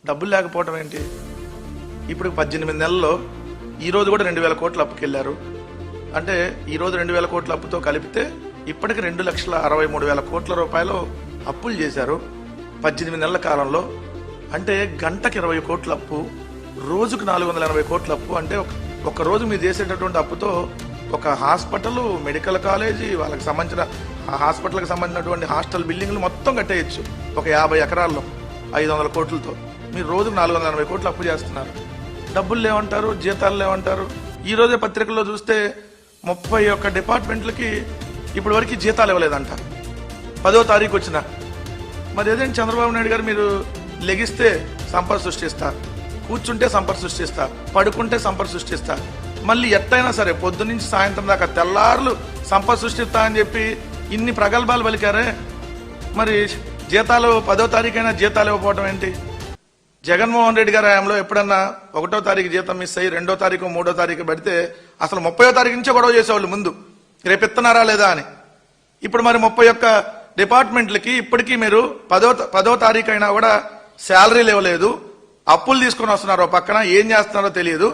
డబ్బులు లేకపోవడం ఏంటి? ఇప్పుడు 18 నెలల్లో ఈ రోజు కూడా 2,000 కోట్ల అప్పుకెళ్లారు. అంటే ఈ రోజు 2,000 కోట్ల అప్పుతో కలిపితే ఇప్పటికి 2,63,000 కోట్ల రూపాయలు అప్పులు చేశారు 18 నెలల కాలంలో. అంటే గంటకి 20 కోట్ల అప్పు, రోజుకు 480 కోట్ల అప్పు. అంటే ఒక రోజు మీరు చేసేటటువంటి అప్పుతో ఒక హాస్పిటల్, మెడికల్ కాలేజీ, వాళ్ళకి సంబంధించిన హాస్పిటల్కి సంబంధించినటువంటి హాస్టల్ బిల్డింగ్లు మొత్తం కట్టేయచ్చు ఒక 50 ఎకరాల్లో 500 కోట్లతో. మీరు రోజుకు 480 కోట్లు అప్పు చేస్తున్నారు. డబ్బులు లేవంటారు, జీతాలు లేవంటారు. ఈ రోజే పత్రికల్లో చూస్తే 31 డిపార్ట్మెంట్లకి ఇప్పటి వరకు జీతాలు ఇవ్వలేదంట. 10వ తారీఖు వచ్చిన మరి ఏదేంటి చంద్రబాబు నాయుడు గారు, మీరు లెగిస్తే సంపద సృష్టిస్తా, కూర్చుంటే సంపద సృష్టిస్తా, పడుకుంటే సంపద సృష్టిస్తా, మళ్ళీ ఎట్టయినా సరే పొద్దు నుంచి సాయంత్రం దాకా తెల్లారులు సంపద సృష్టిస్తా అని చెప్పి ఇన్ని ప్రగల్భాలు పలికారే. మరి జీతాలు 10వ తారీఖు అయినా జీతాలు ఇవ్వకపోవడం ఏంటి? జగన్మోహన్ రెడ్డి గారి హయాంలో ఎప్పుడన్నా 1వ తారీఖు జీతం మిస్ అయ్యి 2వ తారీఖు 3వ తారీఖు పెడితే అసలు 30వ తారీఖు నుంచే గొడవ చేసేవాళ్ళు ముందు, రేపు ఇస్తున్నారా లేదా అని. ఇప్పుడు మరి 31 డిపార్ట్మెంట్లకి ఇప్పటికీ మీరు 10వ తారీఖు అయినా కూడా శాలరీలు ఇవ్వలేదు, అప్పులు తీసుకొని వస్తున్నారు. పక్కన ఏం చేస్తున్నారో తెలియదు.